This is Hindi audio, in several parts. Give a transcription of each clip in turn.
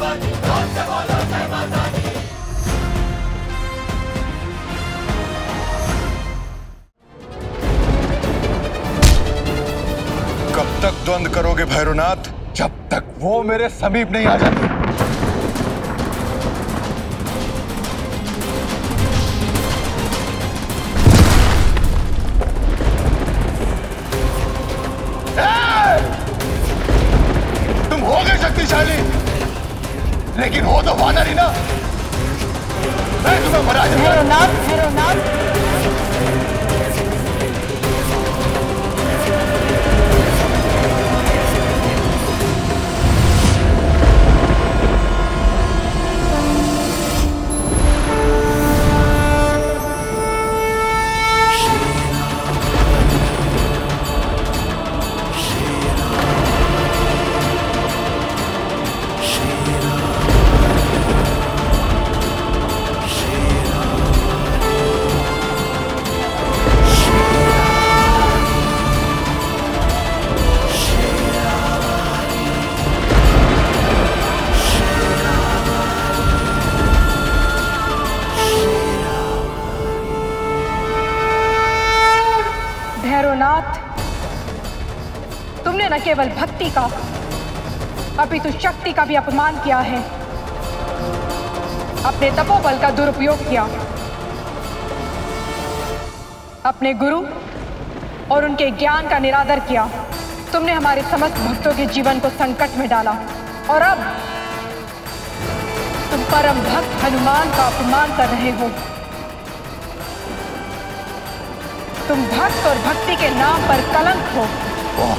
कब तक द्वंद करोगे भैरवनाथ? जब तक वो मेरे समीप नहीं आ जाते। तुम हो गए शक्तिशाली, लेकिन हो तो वानर ही ना। मैं तुम्हें मरा दूंगा। भैरवनाथ, भैरवनाथ, तुमने न केवल भक्ति का अपितु शक्ति का भी अपमान किया है। अपने तपोबल का दुरुपयोग किया, अपने गुरु और उनके ज्ञान का निरादर किया। तुमने हमारे समस्त भक्तों के जीवन को संकट में डाला और अब तुम परम भक्त हनुमान का अपमान कर रहे हो। तुम भक्त और भक्ति के नाम पर कलंक हो। वाह,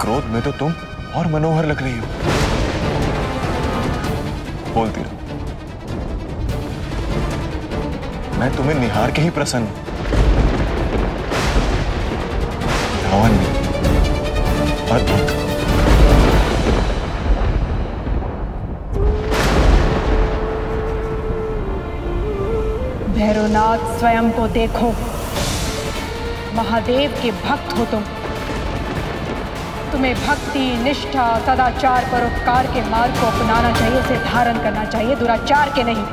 क्रोध में तो तुम और मनोहर लग रही हो। बोलती रहो, मैं तुम्हें निहार के ही प्रसन्न हूं। रावण नहीं, अद्भुत। भैरवनाथ, स्वयं को देखो। महादेव के भक्त हो तुम। तुम्हें भक्ति, निष्ठा, सदाचार, परोपकार के मार्ग को अपनाना चाहिए, उसे धारण करना चाहिए, दुराचार के नहीं।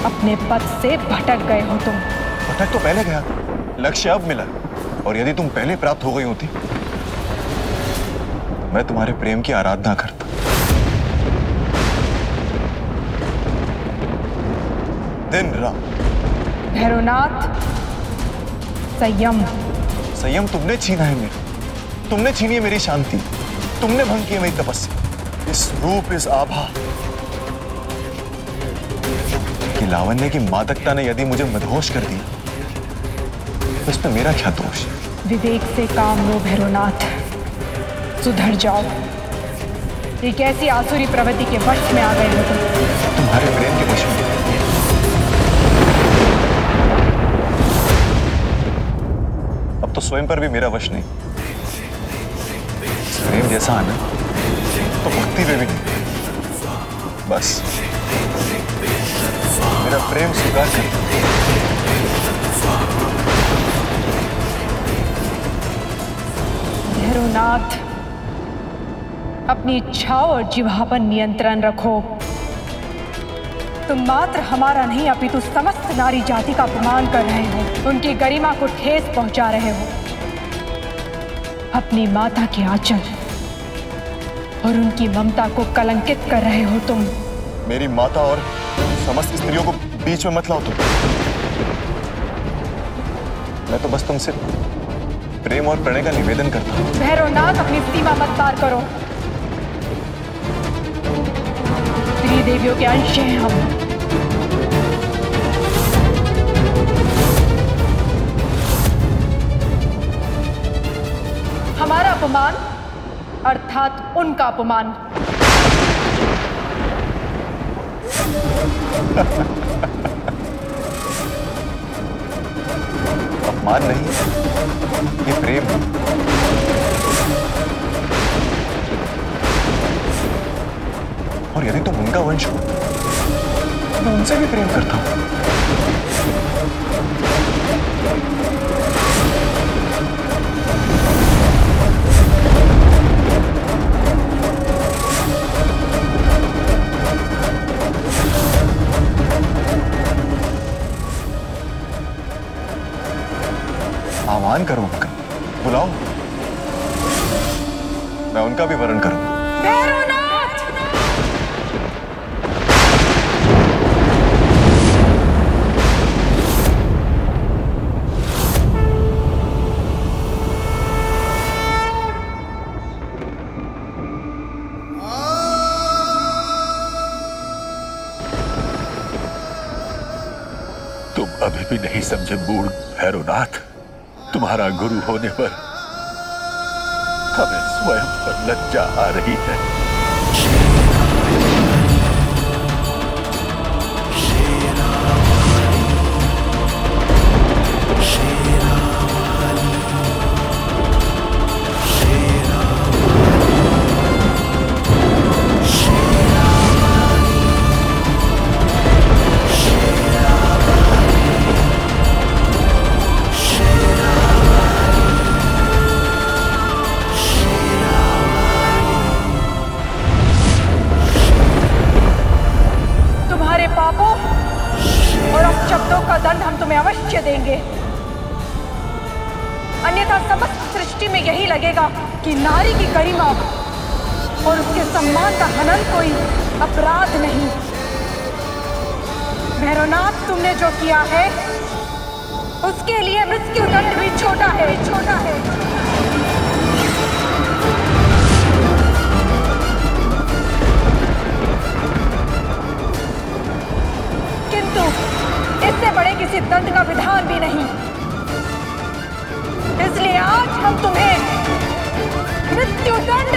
अपने पथ से भटक गए हो तुम। भटक तो पहले गया, लक्ष्य अब मिला। और यदि तुम पहले प्राप्त हो गई होती, मैं तुम्हारे प्रेम की आराधना करता। दिन रात। भैरवनाथ, संयम। संयम तुमने छीना है मेरा। तुमने छीनी है मेरी शांति। तुमने भंग की है मेरी तपस्या। इस रूप, इस आभा की लावण्य की मादकता ने यदि मुझे मदहोश कर दिया, तो इसमें मेरा क्या दोष? विवेक से काम लो भैरवनाथ, सुधर जाओ। ये कैसी आसुरी प्रवृत्ति के वश में आ गए हो तुम? तुम्हारे प्रेम के वश में। अब तो स्वयं पर भी मेरा वश नहीं। प्रेम जैसा आना तो भक्ति में भी नहीं। बस मेरा प्रेम स्वीकार कर। भैरवनाथ, अपनी इच्छाओं और जिह्वा पर नियंत्रण रखो। तुम मात्र हमारा नहीं अपितु समस्त नारी जाति का अपमान कर रहे हो। उनकी गरिमा को ठेस पहुंचा रहे हो। अपनी माता के आंचल और उनकी ममता को कलंकित कर रहे हो तुम। मेरी माता और समस्त स्त्रियों को बीच में मत लाओ तुम। मैं तो बस तुमसे प्रेम और प्रणय का निवेदन करता हूं। भैरवनाथ, अपनी सीमा मत पार करो। स्त्री देवियों के अंश हैं हम। हमारा अपमान अर्थात उनका अपमान। अपमान नहीं, ये प्रेम है। और यदि तुम उनका वंश हो, तो मैं उनसे भी प्रेम करता हूं। सम्मान करूं उनका। बुलाओ, मैं उनका भी वरण करूं। भैरवनाथ! तुम अभी भी नहीं समझे मूढ़ भैरवनाथ। तुम्हारा गुरु होने पर हमें स्वयं पर लज्जा आ रही है। और अपशब्दों का दंड हम तुम्हें अवश्य देंगे, अन्यथा समस्त सृष्टि में यही लगेगा कि नारी की गरिमा और उसके सम्मान का हनन कोई अपराध नहीं। भैरवनाथ, तुमने जो किया है उसके लिए मृत्यु दंड भी छोटा है, छोटा है। किंतु इससे बड़े किसी दंड का विधान भी नहीं। इसलिए आज हम तुम्हें मृत्यु दंड